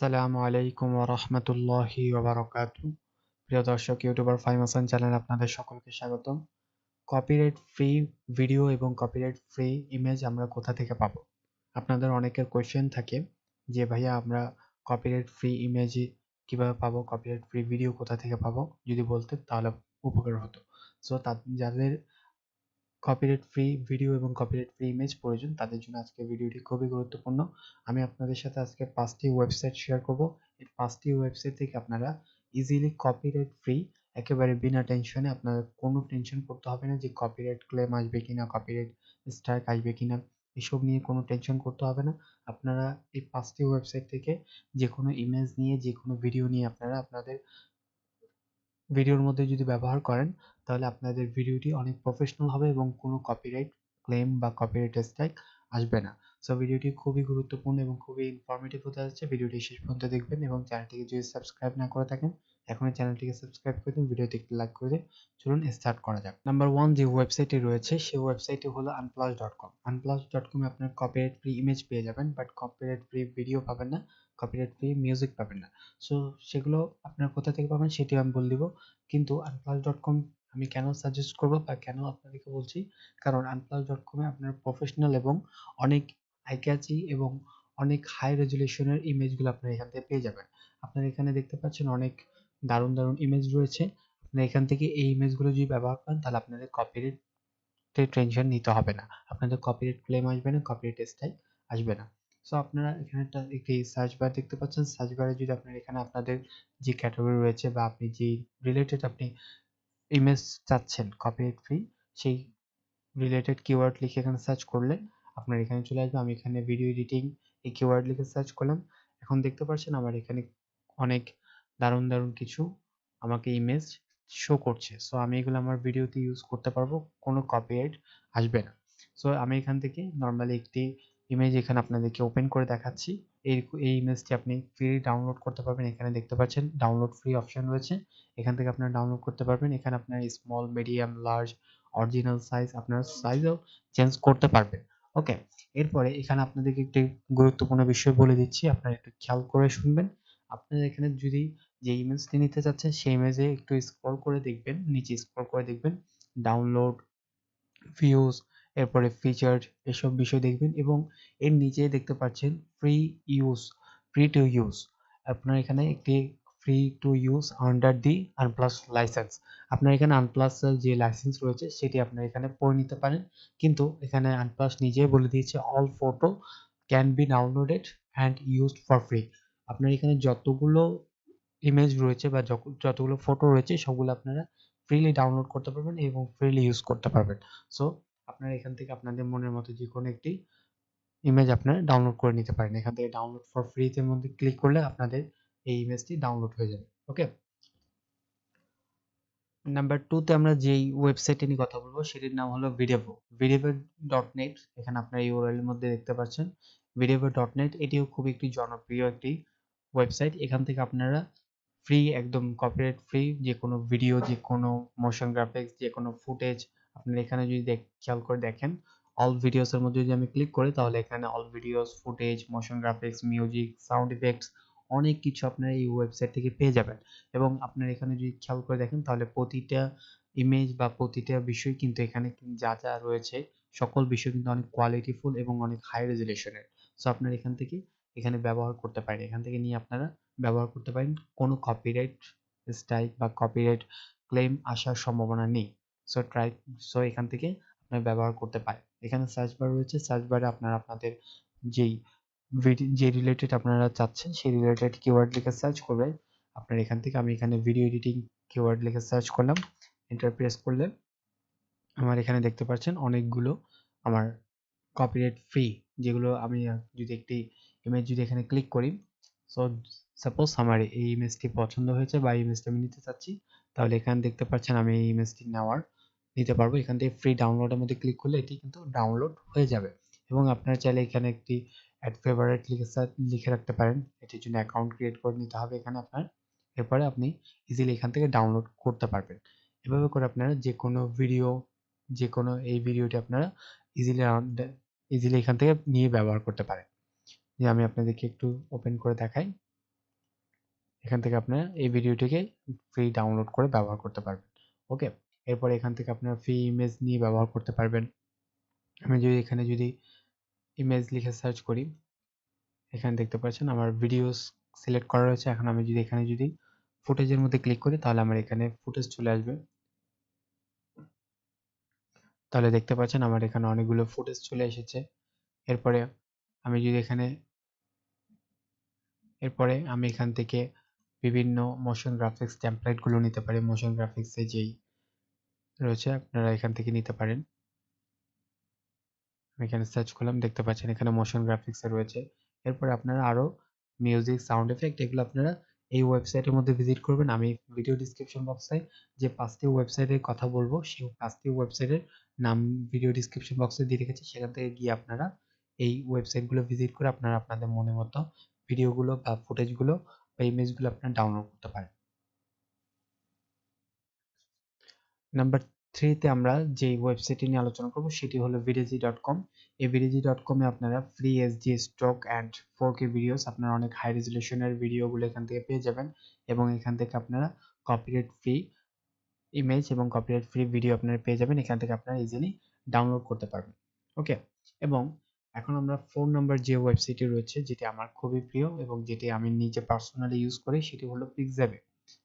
আসসালামু আলাইকুম ওয়া রাহমাতুল্লাহি ওয়া বারাকাতুহু। প্রিয় দর্শক, ইউটিউবার ফাহিম হাসান চ্যানেলে আপনাদের সকলকে স্বাগতম। কপিরাইট ফ্রি ভিডিও এবং কপিরাইট ফ্রি ইমেজ আমরা কোথা থেকে পাবো? আপনাদের অনেকের কোয়েশ্চেন থাকে যে ভাইয়া আমরা কপিরাইট ফ্রি ইমেজ কিভাবে পাবো, কপিরাইট ফ্রি ভিডিও কোথা থেকে পাবো? যদি বলতেন তাহলে উপকার হতো। সো যাদের কপিরাইট ফ্রি ভিডিও এবং কপিরাইট ফ্রি ইমেজ প্রয়োজন তাদের জন্য আজকের ভিডিওটি খুবই গুরুত্বপূর্ণ। আমি আপনাদের সাথে আজকে 5টি ওয়েবসাইট শেয়ার করব। এই 5টি ওয়েবসাইট থেকে আপনারা ইজিলি কপিরাইট ফ্রি, একেবারে বিনা টেনশনে, আপনাদের কোনো টেনশন করতে হবে না যে কপিরাইট ক্লেম আসবে কিনা, কপিরাইট স্ট্রাইক আসবে কিনা, এসব নিয়ে কোনো টেনশন করতে হবে না। আপনারা এই 5টি ওয়েবসাইট থেকে যে কোনো ইমেজ নিয়ে, যে কোনো ভিডিও নিয়ে আপনারা আপনাদের ভিডিওর মধ্যে যদি ব্যবহার করেন তাহলে আপনাদের ভিডিওটি অনেক প্রফেশনাল হবে এবং কোনো কপিরাইট ক্লেম বা কপিরাইট স্ট্রাইক আসবে না। সো ভিডিওটি খুবই গুরুত্বপূর্ণ এবং খুবই ইনফরমেটিভ হতে যাচ্ছে। ভিডিওটি শেষ পর্যন্ত দেখবেন এবং চ্যানেলটিকে যদি সাবস্ক্রাইব না করে থাকেন এখনই চ্যানেলটিকে সাবস্ক্রাইব করে দিন, ভিডিওতে একটি লাইক করে দিন। চলুন স্টার্ট করা যাক। নাম্বার 1 যে ওয়েবসাইটটি রয়েছে সেই ওয়েবসাইটটি হলো unplus.com। unplus.com এ আপনার কপিরাইট ফ্রি ইমেজ পেয়ে যাবেন, বাট কপিরাইট ফ্রি ভিডিও পাবেন না, কপিরাইট ফ্রি মিউজিক পাবেন না। সো সেগুলো আপনারা কোথা থেকে পাবেন সেটিও আমি বলে দিব। কিন্তু unplus.com আমি কেন সাজেস্ট করব বা কেন আপনাদেরকে বলছি, কারণ unplus.com এ আপনার প্রফেশনাল এবং অনেক আই ক্যাচি এবং অনেক হাই রেজুলেশনের ইমেজগুলো আপনারা এখান থেকে পেয়ে যাবেন। আপনারা এখানে দেখতে পাচ্ছেন অনেক দারুণ দারুণ ইমেজ রয়েছে। আপনারা এখান থেকে এই ইমেজগুলো যদি ব্যবহার করেন তাহলে আপনাদের কপিরাইটের টেনশন নিতে হবে না, আপনাদের কপিরাইট ক্লেম আসবে না, কপিরাইট স্ট্রাইক আসবে না। সো আপনারা এখানে একটি সার্চ বার দেখতে পাচ্ছেন। সার্চ বারে যদি আপনারা এখানে আপনাদের যে ক্যাটাগরি রয়েছে বা আপনি যে রিলেটেড আপনি ইমেজ চাচ্ছেন কপিরাইট ফ্রি, সেই রিলেটেড কিওয়ার্ড লিখে এখানে সার্চ করলে আপনার এখানে চলে আসবে। আমি এখানে ভিডিও এডিটিং এই কিওয়ার্ড লিখে সার্চ করলাম। এখন দেখতে পাচ্ছেন আমার এখানে অনেক দারুণ দারুণ কিছু আমাকে ইমেজ শো করছে। সো আমি এগুলো আমার ভিডিওতে ইউজ করতে পারবো, কোনো কপিরাইট আসবে না। সো আমি এখান থেকে নর্মালি একটি ইমেজ এখানে আপনাদেরকে ওপেন করে দেখাচ্ছি। এই ইমেজটি আপনি ফ্রি ডাউনলোড করতে পারবেন। এখানে দেখতে পাচ্ছেন ডাউনলোড ফ্রি অপশন রয়েছে, এখান থেকে আপনারা ডাউনলোড করতে পারবেন। এখানে আপনার small, medium, large, original size, আপনার সাইজও চেঞ্জ করতে পারবেন। ওকে, এরপরে এখানে আপনাদেরকে একটি গুরুত্বপূর্ণ বিষয় বলে দিচ্ছি, আপনারা একটু খেয়াল করে শুনবেন। আপনারা এখানে যদি যে ইমেজটি নিতে চাচ্ছেন সেই ইমেজে একটু স্ক্রল করে দেখবেন, নিচে স্ক্রল করে দেখবেন ডাউনলোড, ভিউজ, এরপরে ফিচার্ড, এসব বিষয় দেখবেন এবং এর নিচে দেখতে পাচ্ছেন free use, free to use. আপনার এখানে একটি free to use under the Unsplash licence. আপনার এখানে আনপ্লাসের যে লাইসেন্স রয়েছে সেটি আপনার এখানে পড়ে নিতে পারেন, কিন্তু এখানে আনপ্লাস নিজেই বলে দিয়েছে all photo can be downloaded and used for free. আপনার এখানে যতগুলো ইমেজ রয়েছে বা যতগুলো ফটো রয়েছে সবগুলো আপনারা ফ্রিলি ডাউনলোড করতে পারবেন এবং ফ্রিলি ইউজ করতে পারবেন। সো আপনারা এখান থেকে আপনাদের মনের মতো যে কোনো একটি ইমেজ আপনারা ডাউনলোড করে নিতে পারেন। এখান থেকে ডাউনলোড ফর ফ্রিতে মধ্যে ক্লিক করলে আপনাদের এই ইমেজটি ডাউনলোড হয়ে যাবে। ওকে, নাম্বার 2 তে আমরা যেই ওয়েবসাইটে নিয়ে কথা বলবো সেটির নাম হলো ভিডেভো। videvo.net। এখানে আপনারা ইউআরএল এর মধ্যে দেখতে পাচ্ছেন videvo.net। এটিও খুব একটি জনপ্রিয় একটি ওয়েবসাইট। এখান থেকে আপনারা ফ্রি, একদম কপিরাইট ফ্রি যে কোনো ভিডিও, যে কোনো মোশন গ্রাফিক্স, যে কোনো ফুটেজ আপনারা এখানে যদি খেয়াল করে দেখেন, অল ভিডিওস এর মধ্যে যদি আমি ক্লিক করি তাহলে এখানে all videos, footage, motion graphics, music, sound effects অনেক কিছু আপনারা এই ওয়েবসাইট থেকে পেয়ে যাবেন। এবং আপনারা এখানে যদি খেয়াল করে দেখেন তাহলে প্রতিটা ইমেজ বা প্রতিটা বিষয় কিন্তু এখানে যা যা রয়েছে সকল বিষয় কিন্তু অনেক কোয়ালিটিফুল এবং অনেক হাই রেজুলেশনের। সো আপনারা এখান থেকে এখানে ব্যবহার করতে পারেন, এখান থেকে নিয়ে আপনারা ব্যবহার করতে পারেন। কোনো কপিরাইট স্ট্রাইক বা কপিরাইট ক্লেম আসার সম্ভাবনা নেই। সো এখান থেকে আপনারা ব্যবহার করতে পারেন। এখানে সার্চ বার রয়েছে, সার্চ বারে আপনারা আপনাদের যেই যে রিলেটেড আপনারা চাচ্ছেন সেই রিলেটেড কিওয়ার্ড লিখে সার্চ করবেন। আপনার এখান থেকে আমি এখানে ভিডিও এডিটিং কিওয়ার্ড লিখে সার্চ করলাম, এন্টার প্রেস করলে আমার এখানে দেখতে পাচ্ছেন অনেকগুলো আমার কপিরাইট ফ্রি, যেগুলো আমি যদি একটি ইমেজ যদি এখানে ক্লিক করি, সো সাপোজ আমার এই ইমেজটি পছন্দ হয়েছে বা ইমেজটা আমি নিতে চাচ্ছি, তাহলে এখানে দেখতে পাচ্ছেন আমি এই ইমেজটি নিতে পারবো। এখান থেকে ফ্রি ডাউনলোডের মধ্যে ক্লিক করলে এটি কিন্তু ডাউনলোড হয়ে যাবে। এবং আপনারা চাইলে এখানে একটি অ্যাড ফেভারিট লিখে রাখতে পারেন, এটির জন্য অ্যাকাউন্ট ক্রিয়েট করে নিতে হবে এখানে আপনার। এরপরে আপনি ইজিলি এখান থেকে ডাউনলোড করতে পারবেন। এভাবে করে আপনারা যে কোনো ভিডিও, যে কোনো এই ভিডিওটি আপনারা ইজিলি ইজিলি এখান থেকে নিয়ে ব্যবহার করতে পারেন। যে আমি আপনাদেরকে একটু ওপেন করে দেখাই। এখান থেকে আপনারা এই ভিডিওটিকে ফ্রি ডাউনলোড করে ব্যবহার করতে পারবেন। ওকে, এরপর এখান থেকে আপনারা ফ্রি ইমেজ নিয়ে ব্যবহার করতে পারবেন। আমি যদি এখানে ইমেজ লিখে সার্চ করি, এখানে দেখতে পাচ্ছেন আমার ভিডিওস সিলেক্ট করা রয়েছে। এখন আমি যদি এখানে ফুটেজের মধ্যে ক্লিক করি, তাহলে আমার এখানে ফুটেজ চলে আসবে। তাহলে দেখতে পাচ্ছেন আমার এখানে অনেকগুলো ফুটেজ চলে এসেছে। এরপরে আমি যদি এখান থেকে বিভিন্ন মোশন গ্রাফিক্স টেমপ্লেট গুলো নিতে পারি। মোশন গ্রাফিক্সে যেই রয়েছে আপনারা এখান থেকে নিতে পারেন। আমি এখানে সার্চ করলাম, দেখতে পাচ্ছেন এখানে মোশন গ্রাফিক্সে রয়েছে। এরপরে আপনারা আরো মিউজিক, সাউন্ড এফেক্ট এগুলো আপনারা এই ওয়েবসাইটের মধ্যে ভিজিট করবেন। আমি ভিডিও ডিসক্রিপশন বক্সে যে 5টি ওয়েবসাইটের কথা বলবো, সেই 5টি ওয়েবসাইটের নাম ভিডিও ডিসক্রিপশন বক্সে দিয়ে রেখেছি। সেখান থেকে গিয়ে আপনারা এই ওয়েবসাইটগুলো ভিজিট করে আপনারা আপনাদের মনের মতো ভিডিওগুলো বা ফুটেজগুলো বা ইমেজগুলো আপনারা ডাউনলোড করতে পারেন। নাম্বার 3 তে আমরা যে ওয়েবসাইটটি নিয়ে আলোচনা করব সেটি হলো videezy.com। এই videezy.com এ আপনারা free HD stock and 4K videos, আপনারা অনেক হাই রেজোলিউশনের ভিডিওগুলো এখান থেকে পেয়ে যাবেন এবং এখান থেকে আপনারা কপিরাইট ফ্রি ইমেজ এবং কপিরাইট ফ্রি ভিডিও আপনারা পেয়ে যাবেন। এখান থেকে আপনারা ইজিলি ডাউনলোড করতে পারবেন। ওকে, এবং এখন আমরা 4 নাম্বার যে ওয়েবসাইটটি রয়েছে, যেটি আমার খুবই প্রিয় এবং যেটি আমি নিজে পার্সোনালি ইউজ করি, সেটি হলো Pixabay।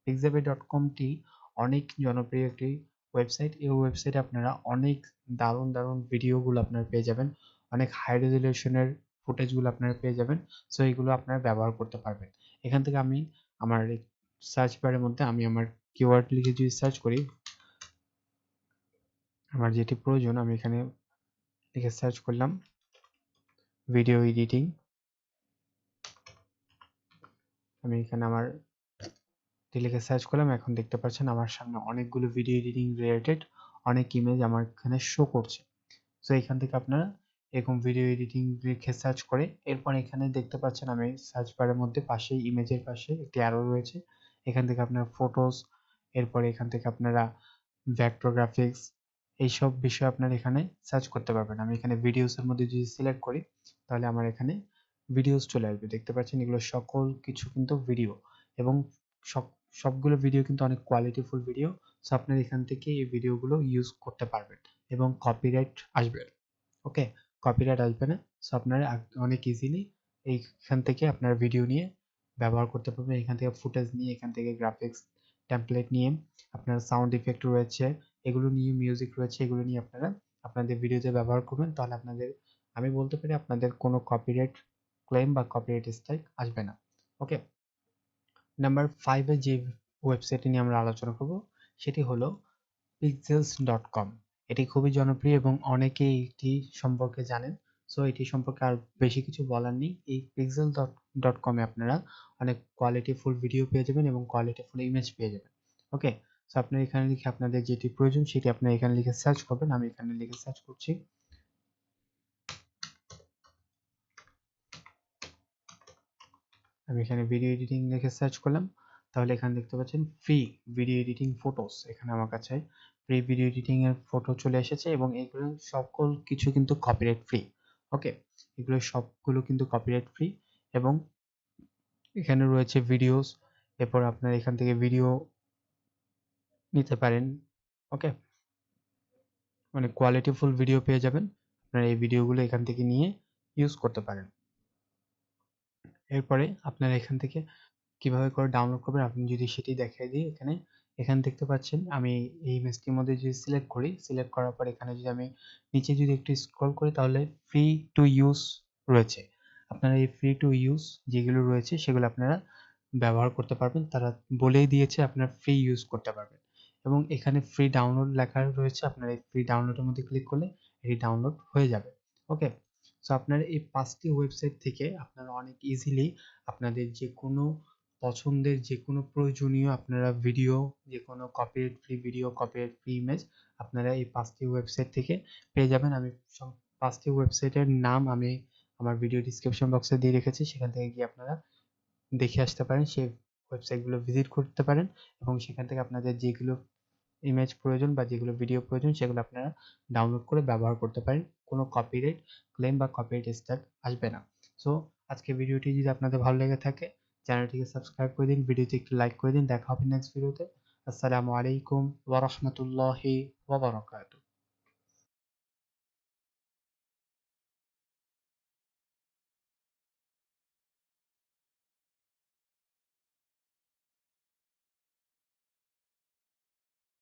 Pixabay.com টি অনেক জনপ্রিয় একটি ওয়েবসাইট। এই ওয়েবসাইটে আপনারা অনেক দারুণ দারুণ ভিডিওগুলো আপনারা পেয়ে যাবেন, অনেক হাই রেজলিউশনের ফুটেজগুলো আপনারা পেয়ে যাবেন। সো এগুলো আপনারা ব্যবহার করতে পারবেন। এখান থেকে আমি আমার সার্চ বারের মধ্যে আমি আমার কিওয়ার্ড লিখে যদি সার্চ করি, আমার যেটি প্রয়োজন আমি এখানে লিখে সার্চ করলাম ভিডিও এডিটিং। আমি এখানে আমার লিখে সার্চ করলাম। এখন দেখতে পাচ্ছেন আমার সামনে অনেকগুলো ভিডিও এডিটিং রিলেটেড অনেক ইমেজ আমার এখানে শো করছে। সো এখান থেকে আপনারা এরকম ভিডিও এডিটিং লিখে সার্চ করে, এরপর এখানে দেখতে পাচ্ছেন আমি সার্চ বারের মধ্যে পাশেই ইমেজের পাশে একটি অ্যারো রয়েছে। এখান থেকে আপনারা ফটোস, এরপরে এখান থেকে আপনারা ভেক্টর গ্রাফিক্স, এইসব বিষয় আপনারা এখানে সার্চ করতে পারবেন। আমি এখানে ভিডিওস এর মধ্যে যদি সিলেক্ট করি, তাহলে আমার এখানে ভিডিওস চলে আসবে। দেখতে পাচ্ছেন এগুলো সকল কিছু কিন্তু ভিডিও এবং সব সবগুলো ভিডিও কিন্তু অনেক কোয়ালিটিফুল ভিডিও। সো আপনারা এখান থেকে এই ভিডিওগুলো ইউজ করতে পারবেন এবং কপিরাইট আসবে। ওকে, কপিরাইট আসবে না। সো আপনারা অনেক ইজিলি এইখান থেকে আপনার ভিডিও নিয়ে ব্যবহার করতে পারবেন। এখান থেকে ফুটেজ নিয়ে, এখান থেকে গ্রাফিক্স টেমপ্লেট নিয়ে, আপনার সাউন্ড ইফেক্ট রয়েছে, এগুলো নিয়ে মিউজিক রয়েছে, এগুলো নিয়ে আপনারা আপনাদের ভিডিওতে ব্যবহার করবেন। তাহলে আপনাদের, আমি বলতে পারি আপনাদের কোনো কপিরাইট ক্লেম বা কপিরাইট স্ট্রাইক আসবে না। ওকে, নাম্বার 5 এ যে ওয়েবসাইটটি নিয়ে আমরা আলোচনা করব সেটি হলো pixels.com। এটি খুবই জনপ্রিয় এবং অনেকেই এটি সম্পর্কে জানেন। সো এটি সম্পর্কে আর বেশি কিছু বলার নেই। এই pixels.com এ আপনারা অনেক কোয়ালিটিফুল ভিডিও পেয়ে যাবেন এবং কোয়ালিটিফুল ইমেজ পেয়ে যাবেন। ওকে, সো আপনারা এখানে লিখে আপনাদের যেটি প্রয়োজন সেটি আপনারা এখানে লিখে সার্চ করবেন। আমি এখানে লিখে সার্চ করছি। আমি এখানে ভিডিও এডিটিং লিখে সার্চ করলাম। তাহলে এখানে দেখতে পাচ্ছেন ফ্রি ভিডিও এডিটিং ফটোস, এখানে আমার কাছে ফ্রি ভিডিও এডিটিং এর ফটো চলে এসেছে এবং এগুলো সকল কিছু কিন্তু কপিরাইট ফ্রি। ওকে, এগুলো সবগুলো কিন্তু কপিরাইট ফ্রি এবং এখানে রয়েছে ভিডিওস। এরপর আপনারা এখান থেকে ভিডিও নিতে পারেন। ওকে, মানে কোয়ালিটিফুল ভিডিও পেয়ে যাবেন। আপনারা এই ভিডিওগুলো এখান থেকে নিয়ে ইউজ করতে পারেন। এরপরে আপনারা এখান থেকে কিভাবে করে ডাউনলোড করবেন আপনি যদি সেটি দেখিয়ে দিই, এখানে দেখতে পাচ্ছেন আমি এই ইমেজটির মধ্যে যদি সিলেক্ট করি, সিলেক্ট করার পর এখানে যদি আমি নিচে যদি একটু স্ক্রল করি, তাহলে ফ্রি টু ইউজ রয়েছে। আপনারা এই ফ্রি টু ইউজ যেগুলো রয়েছে সেগুলো আপনারা ব্যবহার করতে পারবেন। তারা বলেই দিয়েছে আপনারা ফ্রি ইউজ করতে পারবেন এবং এখানে ফ্রি ডাউনলোড লেখা রয়েছে। আপনারা এই ফ্রি ডাউনলোডের মধ্যে ক্লিক করলে এটি ডাউনলোড হয়ে যাবে। ওকে, সো আপনারা এই 5টি ওয়েবসাইট থেকে আপনারা অনেক ইজিলি আপনাদের যে কোনো পছন্দের যে কোনো প্রয়োজনীয় আপনারা ভিডিও, যে কোনো copyright free video, copyright free image আপনারা এই 5টি ওয়েবসাইট থেকে পেয়ে যাবেন। আমি 5টি ওয়েবসাইটের নাম আমি আমার ভিডিও ডিসক্রিপশন বক্সে দিয়ে রেখেছি, সেখান থেকে গিয়ে আপনারা দেখে আসতে পারেন, সেই ওয়েবসাইটগুলো ভিজিট করতে পারেন এবং সেখান থেকে আপনাদের যেগুলো ইমেজ প্রয়োজন বা যেগুলো ভিডিও প্রয়োজন সেগুলো আপনারা ডাউনলোড করে ব্যবহার করতে পারেন। কোনো কপিরাইট ক্লেম বা কপিরাইট স্ট্রাইক আসবে না। সো আজকে ভিডিওটি যদি আপনাদের ভালো লেগে থাকে চ্যানেলটিকে সাবস্ক্রাইব করে দিন, ভিডিওতে একটু লাইক করে দিন। দেখা হবে নেক্সট ভিডিওতে। আসসালামু আলাইকুম ওয়া রাহমাতুল্লাহি ওয়া বারাকাতুহু।